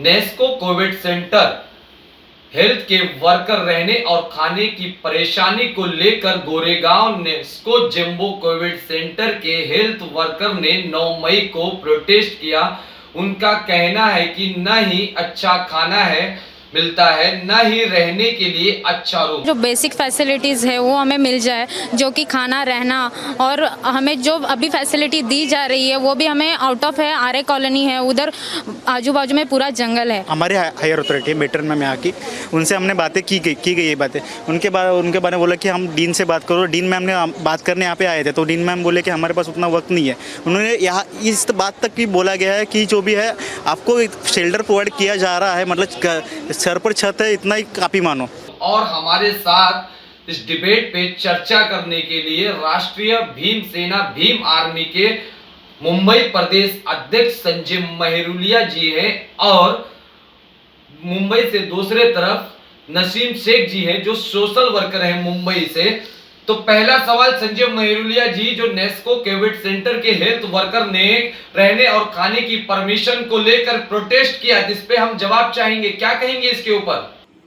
Nesco Covid centre health के worker रहने और खाने की परेशानी को लेकर Goregaon Nesco jumbo Covid centre के हेल्थ वर्कर ने 9 मई को प्रोटेस्ट किया। उनका कहना है कि न ही अच्छा खाना है मिलता है, न ही रहने के लिए अच्छा रूम। जो बेसिक फैसिलिटीज़ है वो हमें मिल जाए, जो कि खाना रहना, और हमें जो अभी फैसिलिटी दी जा रही है वो भी हमें आउट ऑफ है। आर्य कॉलोनी है, उधर आजू बाजू में पूरा जंगल है। हमारे हायर अथॉरिटी मेट्रन में यहाँ की उनसे हमने बातें की गई ये बातें। उनके बारे में बोला कि हम डीन से बात करो। डीन मैम ने बात करने यहाँ पे आए थे, तो डीन मैम बोले कि हमारे पास उतना वक्त नहीं है। उन्होंने यहाँ इस बात तक भी बोला गया है कि जो भी है आपको शेल्टर प्रोवाइड किया जा रहा है, मतलब सर पर छत है, इतना ही काफ़ी मानो। और हमारे साथ इस डिबेट पे चर्चा करने के लिए राष्ट्रीय भीम सेना भीम आर्मी के मुंबई प्रदेश अध्यक्ष संजय मेहरुलिया जी हैं, और मुंबई से दूसरे तरफ नसीम शेख जी हैं जो सोशल वर्कर हैं मुंबई से। तो पहला सवाल संजय मेहरुलिया जी, जो नेस्को कोविड सेंटर के हेल्थ वर्कर ने रहने और खाने की परमिशन को लेकर प्रोटेस्ट किया, जिस पे हम जवाब चाहेंगे, क्या कहेंगे इसके ऊपर?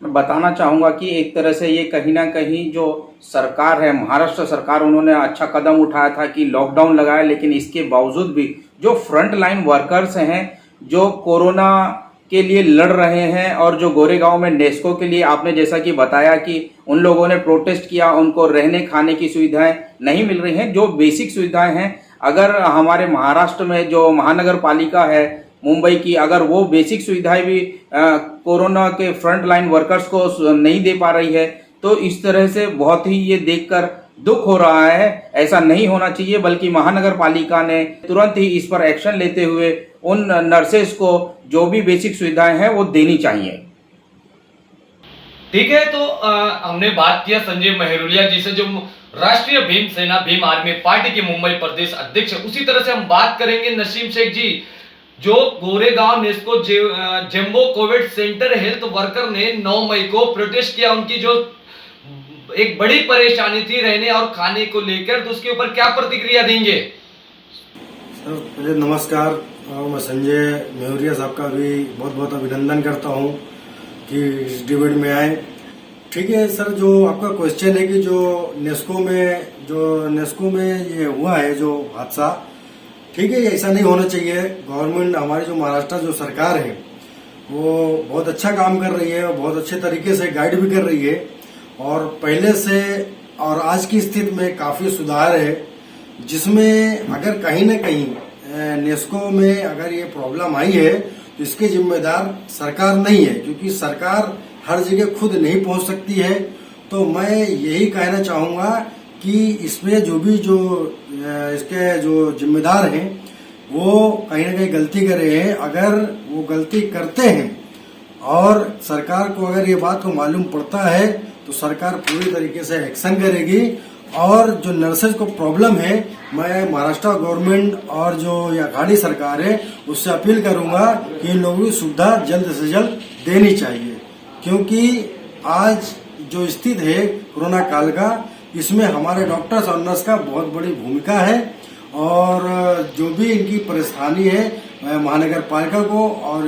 मैं बताना चाहूँगा कि एक तरह से ये कहीं ना कहीं जो सरकार है, महाराष्ट्र सरकार, उन्होंने अच्छा कदम उठाया था कि लॉकडाउन लगाया, लेकिन इसके बावजूद भी जो फ्रंट लाइन वर्कर्स हैं, जो कोरोना के लिए लड़ रहे हैं, और जो गोरेगांव में नेस्को के लिए आपने जैसा कि बताया कि उन लोगों ने प्रोटेस्ट किया, उनको रहने खाने की सुविधाएं नहीं मिल रही हैं, जो बेसिक सुविधाएं हैं। अगर हमारे महाराष्ट्र में जो महानगर पालिका है मुंबई की, अगर वो बेसिक सुविधाएं भी कोरोना के फ्रंट लाइन वर्कर्स को नहीं दे पा रही है, तो इस तरह से बहुत ही ये देखकर दुख हो रहा है। ऐसा नहीं होना चाहिए, बल्कि महानगर पालिका ने तुरंत ही इस पर एक्शन लेते हुए उन नर्सेस को जो भी बेसिक सुविधाएं हैं वो देनी चाहिए। ठीक है, तो हमने बात किया संजय मेहरुलिया जी से, जो राष्ट्रीय भीम सेना भीम आर्मी पार्टी के मुंबई प्रदेश अध्यक्ष है। उसी तरह से हम बात करेंगे नसीम शेख जी, जो Goregaon Nesco jumbo Covid centre health worker ने 9 मई को प्रोटेस्ट किया। उनकी जो एक बड़ी परेशानी थी रहने और खाने को लेकर, तो उसके ऊपर क्या प्रतिक्रिया देंगे? सर पहले नमस्कार, और मैं संजय मेहरुलिया साहब का भी बहुत बहुत अभिनंदन करता हूं कि इस डिबेट में आए। ठीक है सर, जो आपका क्वेश्चन है कि जो नेस्को में ये हुआ है जो हादसा, ठीक है, ऐसा नहीं होना चाहिए। गवर्नमेंट, हमारी जो महाराष्ट्र जो सरकार है वो बहुत अच्छा काम कर रही है और बहुत अच्छे तरीके से गाइड भी कर रही है, और पहले से और आज की स्थिति में काफी सुधार है, जिसमें अगर कहीं न कहीं नेस्को में अगर ये प्रॉब्लम आई है तो इसके जिम्मेदार सरकार नहीं है, क्योंकि सरकार हर जगह खुद नहीं पहुंच सकती है। तो मैं यही कहना चाहूंगा कि इसमें जो इसके जो जिम्मेदार हैं वो कहीं न कहीं गलती कर रहे हैं। अगर वो गलती करते हैं और सरकार को अगर ये बात को मालूम पड़ता है तो सरकार पूरी तरीके से एक्शन करेगी। और जो नर्सेज को प्रॉब्लम है, मैं महाराष्ट्र गवर्नमेंट और जो ये अघाड़ी सरकार है उससे अपील करूंगा कि इन लोगों की सुविधा जल्द से जल्द देनी चाहिए, क्योंकि आज जो स्थिति है कोरोना काल का, इसमें हमारे डॉक्टर्स और नर्स का बहुत बड़ी भूमिका है। और जो भी इनकी परेशानी है, महानगर पालिका को और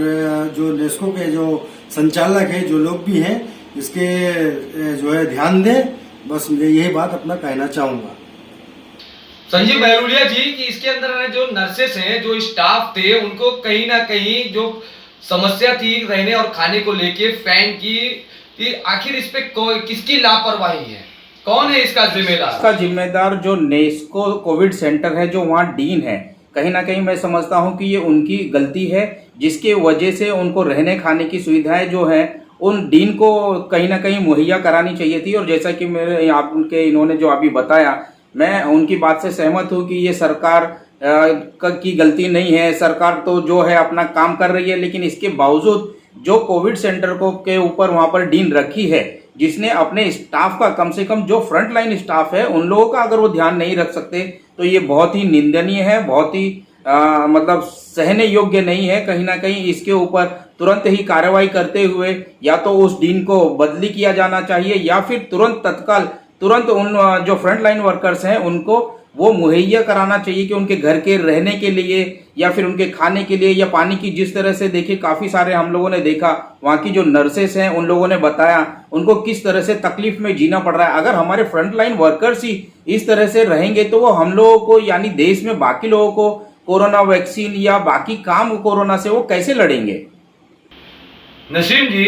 जो नेस्को के जो संचालक है, जो लोग भी हैं, इसके जो है ध्यान दें। बस मैं यही बात अपना कहना चाहूंगा। संजय मेहरुलिया जी की इसके अंदर जो नर्सेस हैं, जो स्टाफ थे, उनको कहीं ना कहीं जो समस्या थी रहने और खाने को लेके फैन की, आखिर इस पे किसकी लापरवाही है? कौन है इसका जिम्मेदार? इसका जिम्मेदार जो नेस्को कोविड सेंटर है, जो वहाँ डीन है, कहीं ना कहीं मैं समझता हूँ कि ये उनकी गलती है, जिसके वजह से उनको रहने खाने की सुविधाएं जो है उन डीन को कहीं ना कहीं मुहैया करानी चाहिए थी। और जैसा कि मेरे इन्होंने जो अभी बताया, मैं उनकी बात से सहमत हूँ कि ये सरकार की गलती नहीं है। सरकार तो जो है अपना काम कर रही है, लेकिन इसके बावजूद जो कोविड सेंटर को के ऊपर वहां पर डीन रखी है, जिसने अपने स्टाफ का, कम से कम जो फ्रंट लाइन स्टाफ है उन लोगों का अगर वो ध्यान नहीं रख सकते, तो ये बहुत ही निंदनीय है, बहुत ही मतलब सहने योग्य नहीं है। कहीं ना कहीं इसके ऊपर तुरंत ही कार्रवाई करते हुए या तो उस डीन को बदली किया जाना चाहिए, या फिर तुरंत उन जो फ्रंट लाइन वर्कर्स हैं उनको वो मुहैया कराना चाहिए कि उनके घर के रहने के लिए या फिर उनके खाने के लिए या पानी की, जिस तरह से देखिए काफ़ी सारे हम लोगों ने देखा वहाँ की जो नर्सेस हैं उन लोगों ने बताया उनको किस तरह से तकलीफ में जीना पड़ रहा है। अगर हमारे फ्रंट लाइन वर्कर्स ही इस तरह से रहेंगे तो वो हम लोगों को यानी देश में बाकी लोगों को कोरोना वैक्सीन या बाकी काम कोरोना से वो कैसे लड़ेंगे? नसीम जी,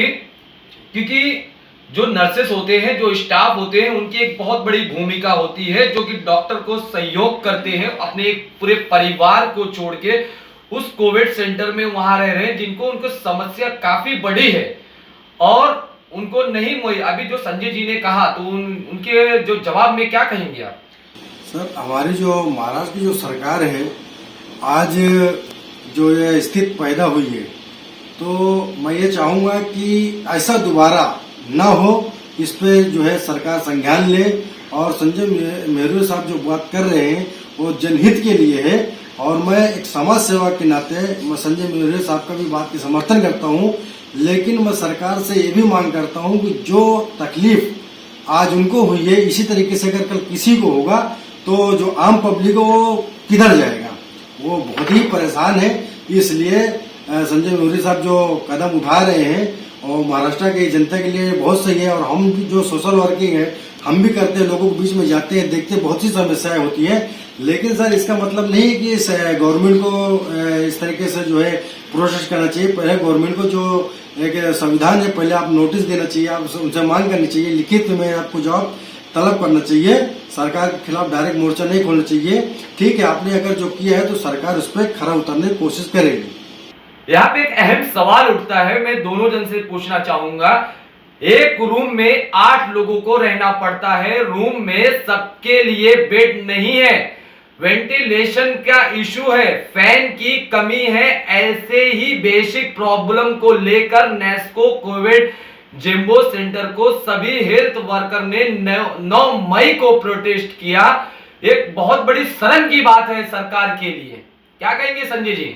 क्योंकि जो नर्सेस होते हैं, जो स्टाफ होते हैं, उनकी एक बहुत बड़ी भूमिका होती है, जो कि डॉक्टर को सहयोग करते हैं अपने एक पूरे परिवार को छोड़ के उस कोविड सेंटर में वहां रह रहे हैं, जिनको उनको समस्या काफी बड़ी है और उनको नहीं मोई। अभी जो संजय जी ने कहा तो उनके जो जवाब में क्या कहेंगे आप? सर, हमारी जो महाराष्ट्र की जो सरकार है, आज जो ये स्थिति पैदा हुई है, तो मैं ये चाहूँगा कि ऐसा दोबारा ना हो, इस पे जो है सरकार संज्ञान ले। और संजय मेहरुलिया साहब जो बात कर रहे हैं वो जनहित के लिए है और मैं एक समाज सेवा के नाते मैं संजय मेहरुलिया साहब का भी बात की समर्थन करता हूँ, लेकिन मैं सरकार से ये भी मांग करता हूँ कि जो तकलीफ आज उनको हुई है, इसी तरीके से अगर कल किसी को होगा तो जो आम पब्लिक है वो किधर जाएगा? वो बहुत ही परेशान है। इसलिए संजय मेहरुलिया साहब जो कदम उठा रहे हैं और महाराष्ट्र की जनता के लिए बहुत सही है। और हम भी जो सोशल वर्किंग है हम भी करते हैं, लोगों के बीच में जाते हैं, देखते हैं, बहुत सी समस्याएं होती हैं। लेकिन सर, इसका मतलब नहीं है कि गवर्नमेंट को इस तरीके से जो है प्रोसेस करना चाहिए। पहले गवर्नमेंट को जो एक संविधान है, पहले आप नोटिस देना चाहिए, आप उनसे मांग करनी चाहिए, लिखित में आपको जवाब तलब करना चाहिए। सरकार के खिलाफ डायरेक्ट मोर्चा नहीं खोलना चाहिए। ठीक है, आपने अगर जो किया है तो सरकार उस पर खरा उतरने की कोशिश करेगी। यहाँ पे एक अहम सवाल उठता है, मैं दोनों जन से पूछना चाहूंगा। एक रूम में 8 लोगों को रहना पड़ता है, रूम में सबके लिए बेड नहीं है, वेंटिलेशन का इशू है, फैन की कमी है। ऐसे ही बेसिक प्रॉब्लम को लेकर नेस्को कोविड जेम्बो सेंटर को सभी हेल्थ वर्कर ने 9 मई को प्रोटेस्ट किया। एक बहुत बड़ी शर्म की बात है सरकार के लिए। क्या कहेंगे संजय जी?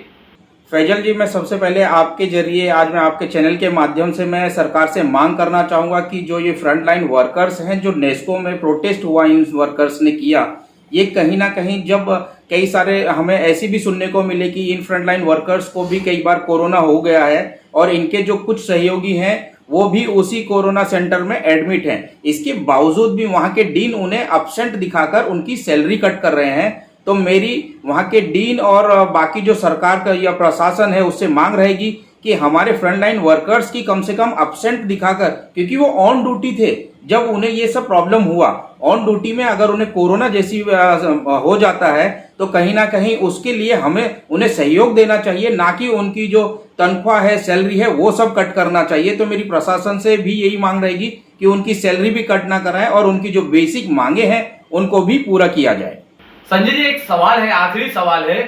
फैजल जी, मैं सबसे पहले आपके जरिए आज मैं आपके चैनल के माध्यम से मैं सरकार से मांग करना चाहूँगा कि जो ये फ्रंट लाइन वर्कर्स हैं, जो नेस्को में प्रोटेस्ट हुआ इन वर्कर्स ने किया, ये कहीं ना कहीं जब कई सारे हमें ऐसी भी सुनने को मिले कि इन फ्रंट लाइन वर्कर्स को भी कई बार कोरोना हो गया है और इनके जो कुछ सहयोगी हैं वो भी उसी कोरोना सेंटर में एडमिट हैं। इसके बावजूद भी वहाँ के डीन उन्हें एब्सेंट दिखाकर उनकी सैलरी कट कर रहे हैं। तो मेरी वहाँ के डीन और बाकी जो सरकार का या प्रशासन है उससे मांग रहेगी कि हमारे फ्रंट लाइन वर्कर्स की कम से कम एब्सेंट दिखाकर, क्योंकि वो ऑन ड्यूटी थे जब उन्हें ये सब प्रॉब्लम हुआ, ऑन ड्यूटी में अगर उन्हें कोरोना जैसी हो जाता है तो कहीं ना कहीं उसके लिए हमें उन्हें सहयोग देना चाहिए, ना कि उनकी जो तनख्वाह है, सैलरी है, वो सब कट करना चाहिए। तो मेरी प्रशासन से भी यही मांग रहेगी कि उनकी सैलरी भी कट ना कराएं और उनकी जो बेसिक मांगे हैं उनको भी पूरा किया जाए। संजय जी, एक सवाल है, आखिरी सवाल है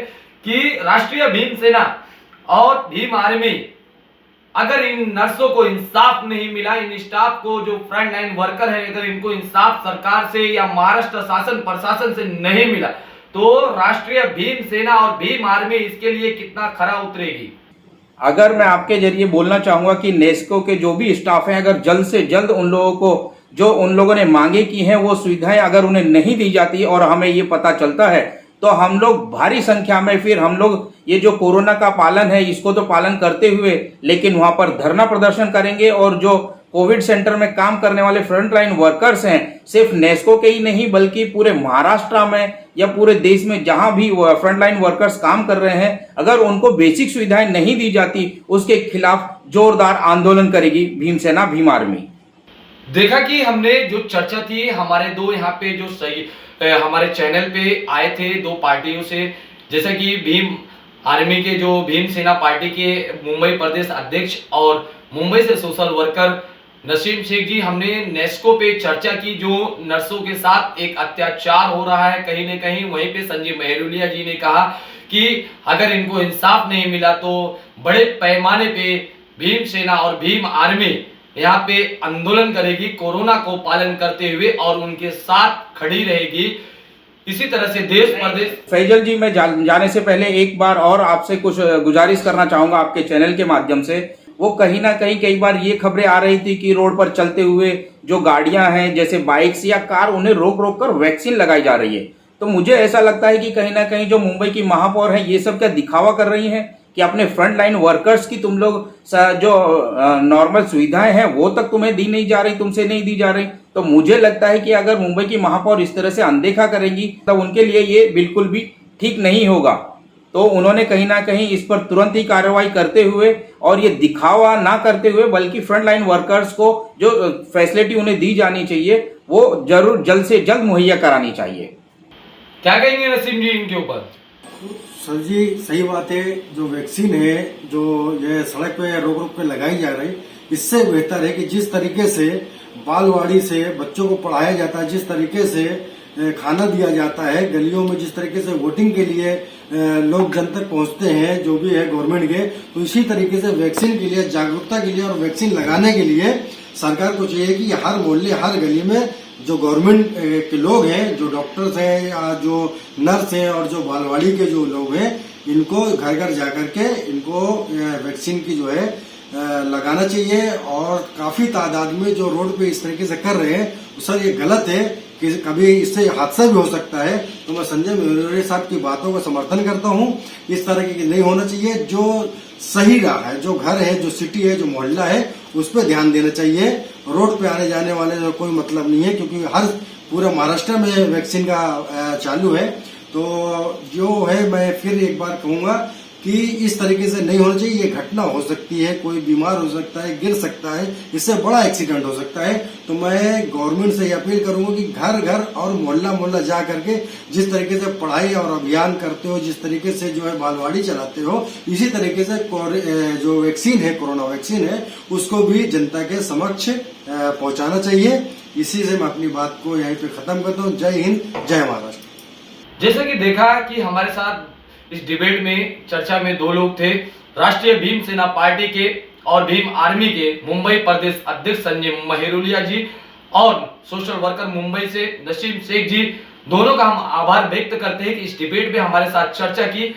कि राष्ट्रीय भीम सेना और भीम आर्मी, अगर इन नर्सों को इंसाफ नहीं मिला, इन स्टाफ को जो फ्रंट लाइन वर्कर है, अगर इनको इंसाफ सरकार से या महाराष्ट्र शासन प्रशासन से नहीं मिला तो राष्ट्रीय भीम सेना और भीम आर्मी इसके लिए कितना खरा उतरेगी? अगर मैं आपके जरिए बोलना चाहूंगा कि नेस्को के जो भी स्टाफ हैं, अगर जल्द से जल्द उन लोगों को जो उन लोगों ने मांगे की हैं वो सुविधाएं अगर उन्हें नहीं दी जाती और हमें ये पता चलता है तो हम लोग भारी संख्या में फिर हम लोग ये जो कोरोना का पालन है इसको तो पालन करते हुए लेकिन वहां पर धरना प्रदर्शन करेंगे। और जो कोविड सेंटर में काम करने वाले फ्रंट लाइन वर्कर्स हैं, सिर्फ नेस्को के ही नहीं बल्कि पूरे महाराष्ट्र में या पूरे देश में जहां भी फ्रंट लाइन वर्कर्स काम कर रहे हैं, अगर उनको बेसिक सुविधाएं नहीं दी जाती उसके खिलाफ जोरदार आंदोलन करेगी भीमसेना भीम आर्मी। देखा कि हमने जो चर्चा थी, हमारे दो यहाँ पे जो सही हमारे चैनल पे आए थे दो पार्टियों से, जैसे कि भीम आर्मी के जो भीम सेना पार्टी के मुंबई प्रदेश अध्यक्ष और मुंबई से सोशल वर्कर नसीम शेख जी, हमने नेस्को पे चर्चा की जो नर्सों के साथ एक अत्याचार हो रहा है कहीं न कहीं। वहीं पे संजय मेहरुलिया जी ने कहा कि अगर इनको इंसाफ नहीं मिला तो बड़े पैमाने पे भीम सेना और भीम आर्मी यहाँ पे आंदोलन करेगी, कोरोना को पालन करते हुए और उनके साथ खड़ी रहेगी। इसी तरह से देश प्रदेश। फैजल जी, मैं जाने से पहले एक बार और आपसे कुछ गुजारिश करना चाहूंगा आपके चैनल के माध्यम से। वो कहीं ना कहीं कई बार ये खबरें आ रही थी कि रोड पर चलते हुए जो गाड़ियां हैं जैसे बाइक्स या कार, उन्हें रोक रोक कर वैक्सीन लगाई जा रही है। तो तो मुझे ऐसा लगता है कि कहीं ना कहीं जो मुंबई की महापौर है ये सब क्या दिखावा कर रही हैं कि अपने फ्रंट लाइन वर्कर्स की तुम लोग जो नॉर्मल सुविधाएं हैं वो तक तुम्हें दी नहीं जा रही, तुमसे नहीं दी जा रही। तो मुझे लगता है कि अगर मुंबई की महापौर इस तरह से अनदेखा करेंगी तब उनके लिए ये बिल्कुल भी ठीक नहीं होगा। तो उन्होंने कहीं ना कहीं इस पर तुरंत ही कार्रवाई करते हुए और ये दिखावा ना करते हुए बल्कि फ्रंट लाइन वर्कर्स को जो फैसिलिटी उन्हें दी जानी चाहिए वो जरूर जल्द से जल्द मुहैया करानी चाहिए। क्या कहेंगे नसीम जी इनके ऊपर? सर जी सही बात है, जो वैक्सीन है जो ये सड़क पे रोक रोक पे लगाई जा रही, इससे बेहतर है कि जिस तरीके से बालवाड़ी से बच्चों को पढ़ाया जाता है, जिस तरीके से खाना दिया जाता है, गलियों में जिस तरीके से वोटिंग के लिए लोग जन तक पहुंचते हैं जो भी है गवर्नमेंट के, तो इसी तरीके से वैक्सीन के लिए, जागरूकता के लिए और वैक्सीन लगाने के लिए सरकार को चाहिए कि हर मोहल्ले हर गली में जो गवर्नमेंट के लोग हैं, जो डॉक्टर्स हैं या जो नर्स हैं और जो बालवाड़ी के जो लोग हैं, इनको घर घर जाकर के इनको वैक्सीन की जो है लगाना चाहिए। और काफी तादाद में जो रोड पे इस तरीके से कर रहे हैं, सर ये गलत है कि कभी इससे हादसा भी हो सकता है। तो मैं संजय मेहरिया साहब की बातों का समर्थन करता हूं, इस तरह की नहीं होना चाहिए। जो सही रहा है, जो घर है, जो सिटी है, जो मोहल्ला है, उस पर ध्यान देना चाहिए। रोड पे आने जाने वाले का कोई मतलब नहीं है, क्योंकि हर पूरा महाराष्ट्र में वैक्सीन का चालू है। तो जो है मैं फिर एक बार कहूंगा कि इस तरीके से नहीं होना चाहिए। ये घटना हो सकती है, कोई बीमार हो सकता है, गिर सकता है, इससे बड़ा एक्सीडेंट हो सकता है। तो मैं गवर्नमेंट से अपील करूंगा कि घर घर और मोहल्ला मोहल्ला जा करके जिस तरीके से पढ़ाई और अभियान करते हो, जिस तरीके से जो है बालवाड़ी चलाते हो, इसी तरीके से जो वैक्सीन है, कोरोना वैक्सीन है, उसको भी जनता के समक्ष पहुंचाना चाहिए। इसी से मैं अपनी बात को यहीं पे खत्म करता हूँ। जय हिंद, जय महाराष्ट्र। जैसे कि देखा कि हमारे साथ इस डिबेट में चर्चा में दो लोग थे, राष्ट्रीय भीम सेना पार्टी के और भीम आर्मी के मुंबई प्रदेश अध्यक्ष संजय मेहरुलिया जी और सोशल वर्कर मुंबई से नसीम शेख जी। दोनों का हम आभार व्यक्त करते हैं कि इस डिबेट में हमारे साथ चर्चा की।